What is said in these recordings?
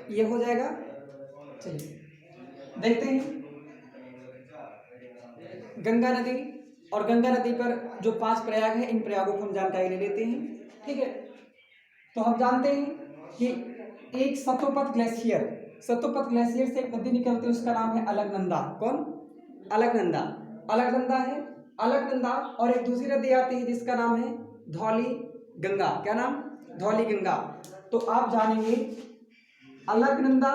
ये हो जाएगा। चलिए देखते हैं गंगा नदी, और गंगा नदी पर जो 5 प्रयाग हैं इन प्रयागों को हम जानकारी ले लेते हैं। ठीक है, तो हम जानते हैं कि एक सतोपथ ग्लेशियर, सतोपथ ग्लेशियर से एक नदी निकलती है, उसका नाम है अलकनंदा। कौन? अलकनंदा। अलकनंदा है, अलकनंदा। और एक दूसरी नदी आती है जिसका नाम है धौली गंगा। क्या नाम? धौली गंगा। तो आप जानेंगे अलकनंदा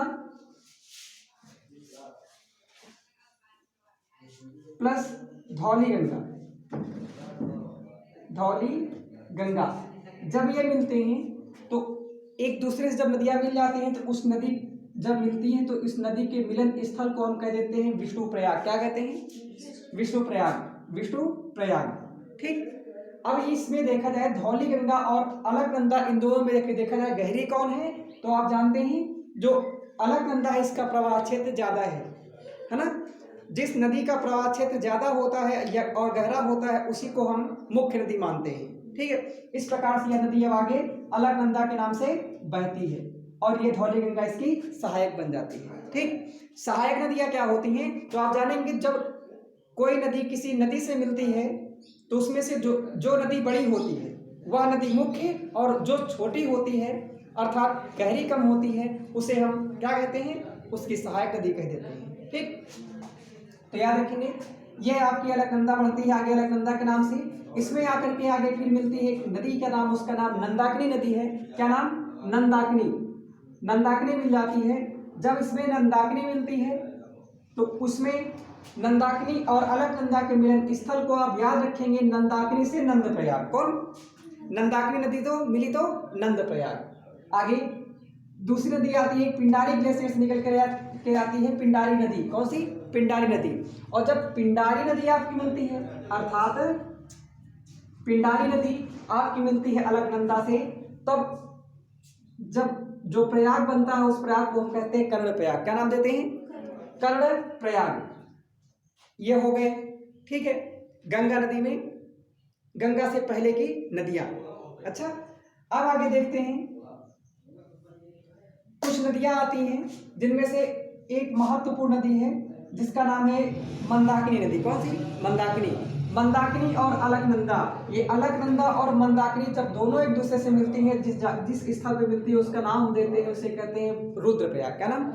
प्लस धौली गंगा, धौली गंगा जब ये मिलते हैं तो एक दूसरे से जब नदियां मिल जाती हैं तो उस नदी जब मिलती हैं तो इस नदी के मिलन स्थल को हम कह देते हैं विष्णु प्रयाग। क्या कहते हैं? विष्णु प्रयाग, विष्णु प्रयाग। ठीक, अब इसमें देखा जाए धौली गंगा और अलकनंदा, इन दोनों में देखा जाए गहरी कौन है, तो आप जानते हैं जो अलकनंदा है इसका प्रवाह क्षेत्र ज्यादा है ना। जिस नदी का प्रवाह क्षेत्र ज्यादा होता है या और गहरा होता है उसी को हम मुख्य नदी मानते हैं। ठीक है, इस प्रकार से यह नदी अब आगे अलकनंदा के नाम से बहती है और ये धौली गंगा इसकी सहायक बन जाती है। ठीक, सहायक नदियां क्या होती हैं, तो आप जानेंगे जब कोई नदी किसी नदी से मिलती है तो उसमें से जो नदी बड़ी होती है वह नदी मुख्य, और जो छोटी होती है अर्थात गहरी कम होती है उसे हम क्या कहते हैं? उसकी सहायक नदी कह देते हैं। ठीक, तो याद रखेंगे ये आपकी अलकनंदा बढ़ती है आगे अलकनंदा के नाम से। इसमें आकर के आगे फिर मिलती है एक नदी का नाम, उसका नाम नंदाकिनी नदी है। क्या नाम? नंदाकिनी। नंदाकिनी मिल जाती है। जब इसमें नंदाकिनी मिलती है तो उसमें नंदाकिनी और अलकनंदा के मिलन स्थल को आप याद रखेंगे नंदाकिनी से नंद प्रयाग। कौन? नंदाकिनी नदी तो मिली तो नंद प्रयाग। आगे दूसरी नदी आती है पिंडारी ग्लेशियर से निकल कर आती है पिंडारी नदी। कौन सी? पिंडारी नदी। और जब पिंडारी नदी आपकी मिलती है अर्थात पिंडारी नदी आपकी मिलती है अलकनंदा से, तब जब जो प्रयाग बनता है उस प्रयाग को हम कहते हैं कर्ण प्रयाग। क्या नाम देते हैं? कर्ण प्रयाग। ये हो गए। ठीक है, गंगा नदी में गंगा से पहले की नदियां। अच्छा, अब आगे देखते हैं कुछ नदियां आती हैं जिनमें से एक महत्वपूर्ण नदी है जिसका नाम है मंदाकिनी नदी। कौन सी? मंदाकिनी। मंदाकिनी और अलकनंदा, ये अलकनंदा और मंदाकिनी जब दोनों एक दूसरे से मिलती हैं, जिस स्थल पे मिलती है उसका नाम हम देते हैं, उसे कहते हैं रुद्रप्रयाग। क्या नाम?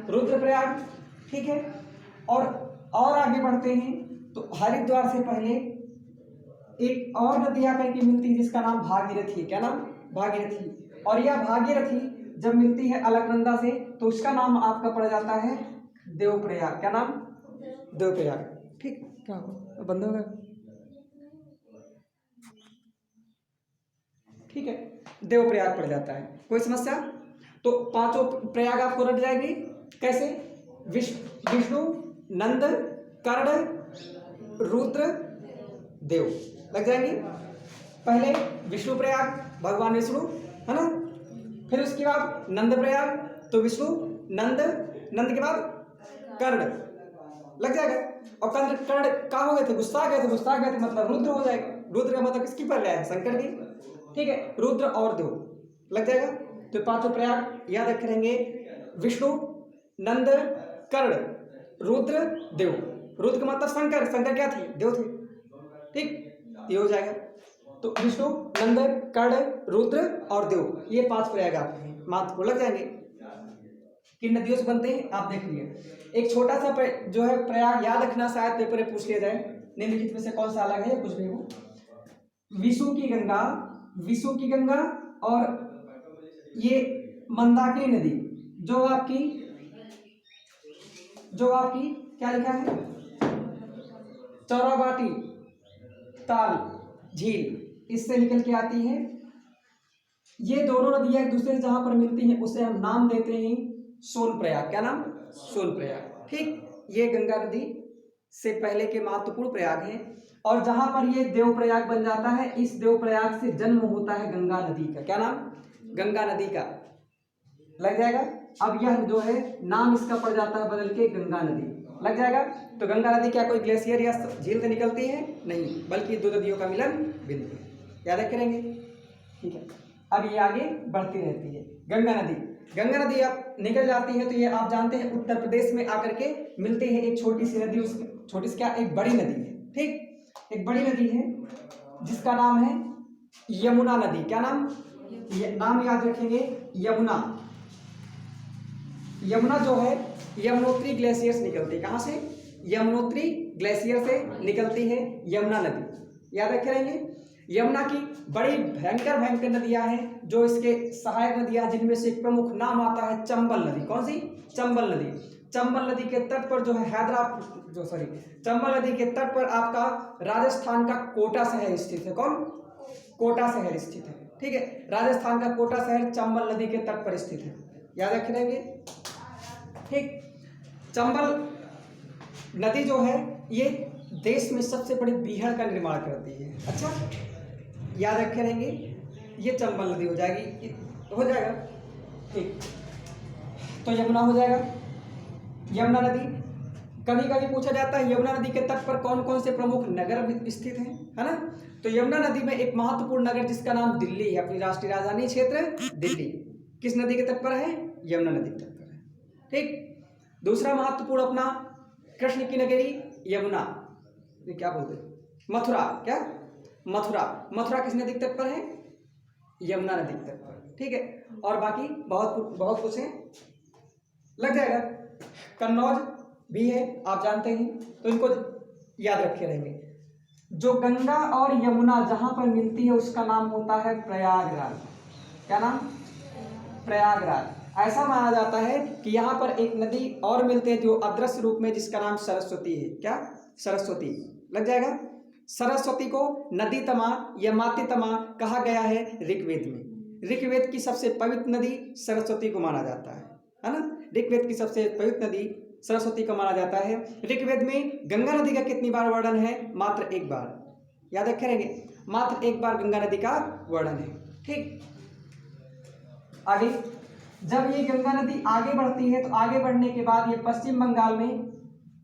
रुद्रप्रयाग। ठीक है, और आगे बढ़ते हैं तो हरिद्वार से पहले एक और नदी आकर के मिलती है जिसका नाम भागीरथी। क्या नाम? भागीरथी। और यह भागीरथी जब मिलती है अलकनंदा से तो उसका नाम आपका पड़ जाता है देवप्रयाग। क्या नाम? देवप्रयाग। ठीक, क्या होगा? बंद होगा। ठीक है, देवप्रयाग पड़ जाता है। कोई समस्या? तो 5 प्रयाग आपको रट जाएगी। कैसे? विष्णु, नंद, कर्ण, रुद्र, देव लग जाएंगे। पहले विष्णु प्रयाग, भगवान विष्णु है ना। फिर उसके बाद नंद प्रयाग, तो विष्णु नंद, नंद के बाद कर्ण लग जाएगा। और कर्ण कहाँ हो गए थे? गुस्सा गए थे, गुस्सा गए थे मतलब रुद्र हो जाएगा। रुद्र का मतलब किसकी पर है? शंकर की। ठीक है, रुद्र और देव लग जाएगा। तो 5 प्रयाग याद रखे रहेंगे, विष्णु, नंद, कर्ण, रुद्र, देव। रुद्र का मतलब शंकर, शंकर क्या थे? देव थे। ठीक, ये हो जाएगा। तो विष्णु, नंद, कर्ण, रुद्र और देव, ये 5 प्रयाग आपके मात्र को लग जाएंगे। किन नदियों से बनते हैं आप देख लीजिए। एक छोटा सा जो है प्रयाग याद रखना, शायद पेपर में पूछ लिया जाए, निम्नलिखित में से कौन सा अलग है या कुछ भी हो। विषु की गंगा, विषु की गंगा और ये मंदाकिनी नदी जो आपकी क्या लिखा है? चौराबाटी ताल झील, इससे निकल के आती है। ये दोनों नदियां एक दूसरे से जहां पर मिलती हैं उसे हम नाम देते हैं सोनप्रयाग। क्या नाम? सोनप्रयाग। ठीक, ये गंगा नदी से पहले के महत्वपूर्ण प्रयाग हैं। और जहां पर ये देवप्रयाग बन जाता है, इस देवप्रयाग से जन्म होता है गंगा नदी का। क्या नाम? गंगा नदी का लग जाएगा। अब यह जो है नाम इसका पड़ जाता है बदल के गंगा नदी लग जाएगा। तो गंगा नदी क्या कोई ग्लेशियर या झील से निकलती है? नहीं, बल्कि 2 नदियों का मिलन बिंदु है। याद रखेंगे। ठीक है, अब ये आगे बढ़ती रहती है। गंगा नदी गंगा नदी अब निकल जाती है तो ये आप जानते हैं उत्तर प्रदेश में आकर के मिलते हैं एक छोटी सी नदी, उस छोटी सी क्या, एक बड़ी नदी है, ठीक, एक बड़ी नदी है जिसका नाम है यमुना नदी। क्या नाम, नाम याद रखेंगे, यमुना। यमुना जो है यमुनोत्री ग्लेशियर से निकलती है, कहाँ से, यमुनोत्री ग्लेशियर से निकलती है यमुना नदी, याद रखे रहेंगे। यमुना की बड़ी भयंकर भयंकर नदियां हैं जो इसके सहायक नदियां, जिनमें से एक प्रमुख नाम आता है चंबल नदी। कौन सी, चंबल नदी। चंबल नदी के तट पर जो है चंबल नदी के तट पर आपका राजस्थान का कोटा शहर स्थित है। कौन, कोटा शहर स्थित है, ठीक है, राजस्थान का कोटा शहर चंबल नदी के तट पर स्थित है, याद रख लेंगे, ठीक। चंबल नदी जो है ये देश में सबसे बड़ी बीहड़ का निर्माण करती है। अच्छा, याद रखे रहेंगे, ये चंबल नदी हो जाएगी, हो जाएगा, ठीक। तो यमुना हो जाएगा, यमुना नदी। कभी कभी पूछा जाता है यमुना नदी के तट पर कौन कौन से प्रमुख नगर स्थित हैं, है ना। तो यमुना नदी में एक महत्वपूर्ण नगर जिसका नाम दिल्ली है, अपनी राष्ट्रीय राजधानी क्षेत्र दिल्ली, किस नदी के तट पर है, यमुना नदी के तट पर है, ठीक। दूसरा महत्वपूर्ण अपना कृष्ण की नगरी यमुना, ये क्या बोलते हैं, मथुरा, क्या, मथुरा, मथुरा किस नदी के तट पर है, यमुना नदी के तट पर, ठीक है। और बाकी बहुत कुछ है, लग जाएगा। कन्नौज भी है, आप जानते हैं, तो इनको याद रखे रहेंगे। जो गंगा और यमुना जहां पर मिलती है उसका नाम होता है प्रयागराज। क्या नाम, प्रयागराज। ऐसा माना जाता है कि यहाँ पर एक नदी और मिलते हैं जो अदृश्य रूप में, जिसका नाम सरस्वती है। क्या, सरस्वती, लग जाएगा। सरस्वती को नदी तमा या माते तमा कहा गया है ऋग्वेद में। ऋग्वेद की सबसे पवित्र नदी सरस्वती को माना जाता है ना। ऋग्वेद की सबसे पवित्र नदी सरस्वती को माना जाता है। ऋग्वेद में गंगा नदी का कितनी बार वर्णन है, मात्र एक बार, याद रखे रहेंगे, मात्र एक बार गंगा नदी का वर्णन है, ठीक। आगे जब ये गंगा नदी आगे बढ़ती है तो आगे बढ़ने के बाद ये पश्चिम बंगाल में,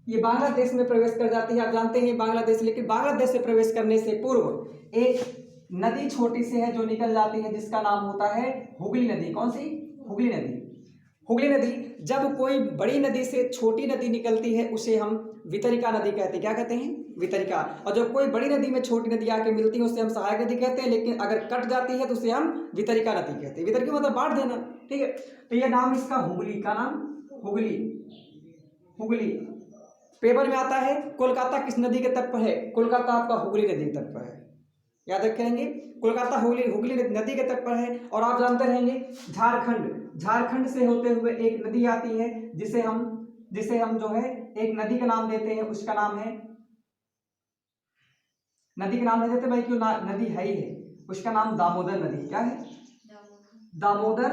ये बांग्लादेश में प्रवेश कर जाती है। आप जानते हैं बांग्लादेश, लेकिन बांग्लादेश से प्रवेश करने से पूर्व एक नदी छोटी सी है जो निकल जाती है जिसका नाम होता है हुगली नदी। कौन सी, हुगली नदी। हुगली नदी, जब कोई बड़ी नदी से छोटी नदी निकलती है उसे हम वितरिका नदी कहते हैं। क्या कहते हैं, वितरिका। और जब कोई बड़ी नदी में छोटी नदी आके मिलती है उसे हम सहायक नदी कहते हैं, लेकिन अगर कट जाती है तो उसे हम वितरिका नदी कहते हैं। वितरिका मतलब बांट देना, ठीक है। तो यह नाम इसका हुगली का नाम, हुगली, हुगली। पेपर में आता है कोलकाता किस नदी के तट पर है, कोलकाता आपका हुगली नदी के तट पर है, याद रखेंगे, कोलकाता हुगली नदी के तट पर है। और आप जानते रहेंगे झारखंड से होते हुए एक नदी आती है जिसे हम जो है एक नदी का नाम देते हैं, उसका नाम है, नदी का नाम नहीं देते भाई, क्यों, नदी है ही है, उसका नाम दामोदर नदी। क्या है, दामोदर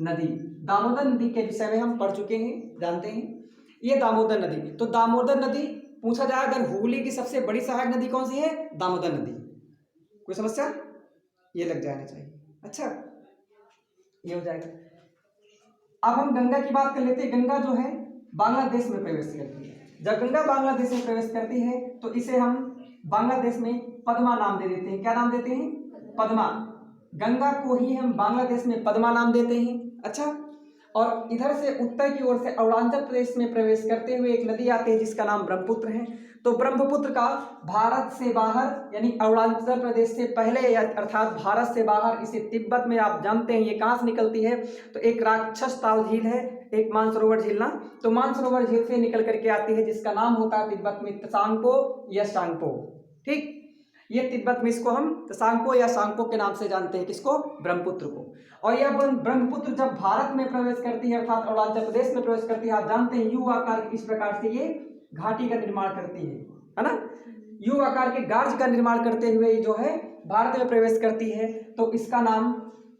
नदी। दामोदर नदी के विषय में हम पढ़ चुके हैं, जानते हैं, ये दामोदर नदी। तो दामोदर नदी पूछा जाए अगर हुगली की सबसे बड़ी सहायक नदी कौन सी है, दामोदर नदी। कोई समस्या, ये लग जाना चाहिए। अच्छा, ये हो जाएगा। अब हम गंगा की बात कर लेते हैं। गंगा जो है बांग्लादेश में प्रवेश करती है। जब गंगा बांग्लादेश में प्रवेश करती है तो इसे हम बांग्लादेश में पद्मा नाम दे देते हैं। क्या नाम देते हैं, पद्मा। गंगा को ही हम बांग्लादेश में पद्मा नाम देते हैं। अच्छा, और इधर से उत्तर की ओर से अरुणाचल प्रदेश में प्रवेश करते हुए एक नदी आती है जिसका नाम ब्रह्मपुत्र है। तो ब्रह्मपुत्र का भारत से बाहर यानी अरुणाचल प्रदेश से पहले अर्थात भारत से बाहर इसे तिब्बत में, आप जानते हैं ये कहाँ से निकलती है, तो एक राक्षस ताल झील है, एक मानसरोवर झील ना, तो मानसरोवर झील से निकल करके आती है जिसका नाम होता है तिब्बत में त्सांगपो या सांगपो, ठीक। ये तिब्बत में इसको हम त्सांगपो या सांगपो के नाम से जानते हैं, किसको, ब्रह्मपुत्र को। और यह ब्रह्मपुत्र जब भारत में प्रवेश करती है अर्थात अरुणाचल प्रदेश में प्रवेश करती है, आप जानते हैं यू आकार की इस प्रकार से ये घाटी का निर्माण करती है ना, यू आकार के गार्ज का निर्माण करते हुए जो है भारत में प्रवेश करती है। तो इसका नाम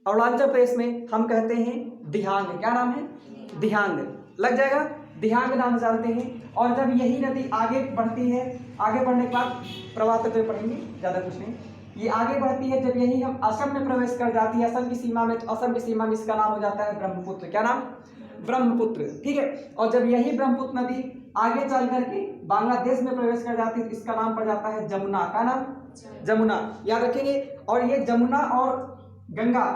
अरुणाचल प्रदेश में हम कहते हैं दिहांग। क्या नाम है, दिहांग, लग जाएगा, दिहांग नाम जानते हैं। और जब यही नदी आगे बढ़ती है, आगे बढ़ने के बाद प्रवाह तक पढ़ेंगे, ज़्यादा कुछ नहीं, ये आगे बढ़ती है, जब यही हम असम में प्रवेश कर जाती है, असम की सीमा में, तो असम की सीमा में इसका नाम हो जाता है ब्रह्मपुत्र। क्या नाम, ब्रह्मपुत्र, ठीक है। और जब यही ब्रह्मपुत्र नदी आगे चल करके बांग्लादेश में प्रवेश कर जाती है तो इसका नाम पड़ जाता है जमुना। का नाम, जमुना, याद रखेंगे। और ये जमुना और गंगा,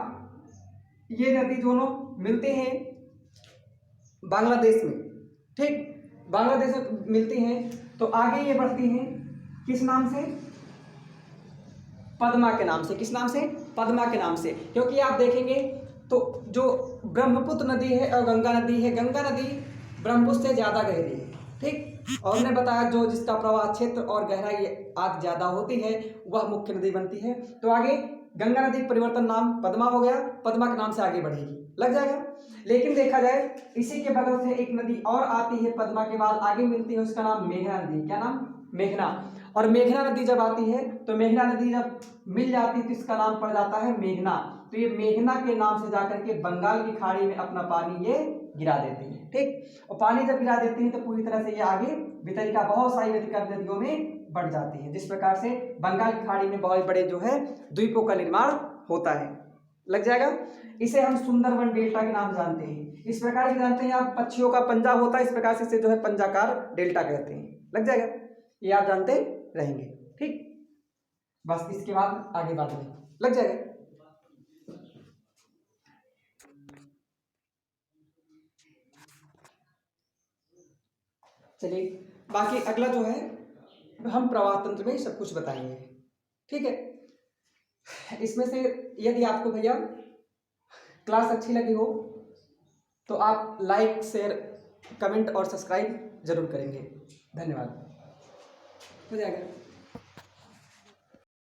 ये नदी दोनों मिलते हैं बांग्लादेश में, ठीक, बांग्लादेश में मिलती हैं। तो आगे ये बढ़ती हैं किस नाम से? पद्मा के नाम से। किस नाम से? पद्मा के नाम से। क्योंकि आप देखेंगे तो जो ब्रह्मपुत्र नदी है और गंगा नदी है, गंगा नदी ब्रह्मपुत्र से ज़्यादा गहरी है, ठीक, और हमने बताया जो जिसका प्रवाह क्षेत्र और गहराई आज ज़्यादा होती है वह मुख्य नदी बनती है। तो आगे गंगा नदी परिवर्तन नाम पद्मा हो गया, पद्मा के नाम से आगे बढ़ेगी, लग जाएगा। लेकिन देखा जाए इसी के बगल से एक नदी और आती है पद्मा के बाद आगे मिलती है, उसका नाम मेघना नदी। क्या नाम? मेघना। और मेघना नदी जब आती है तो मेघना नदी जब मिल जाती है तो इसका नाम पड़ जाता है मेघना। तो ये मेघना के नाम से जाकर के बंगाल की खाड़ी में अपना पानी ये गिरा देती है, ठीक। और पानी जब गिरा देती है तो पूरी तरह से ये आगे वितरिका बहुत सारी वितरिका नदियों में बढ़ जाती है, जिस प्रकार से बंगाल की खाड़ी में बहुत बड़े जो है द्वीपों का निर्माण होता है, लग जाएगा। इसे हम सुंदरवन डेल्टा के नाम जानते हैं। इस प्रकार से जानते हैं आप पक्षियों का पंजा होता है, इस प्रकार से इसे जो है पंजाकार डेल्टा कहते हैं, लग जाएगा। ये आप जानते रहेंगे, ठीक। बस इसके बाद आगे बात नहीं, लग जाएगा। चलिए बाकी अगला जो है हम प्रवाह तंत्र में सब कुछ बताएंगे, ठीक है। इसमें से यदि आपको भैया क्लास अच्छी लगी हो तो आप लाइक, शेयर, कमेंट और सब्सक्राइब जरूर करेंगे। धन्यवाद। हो जाएगा।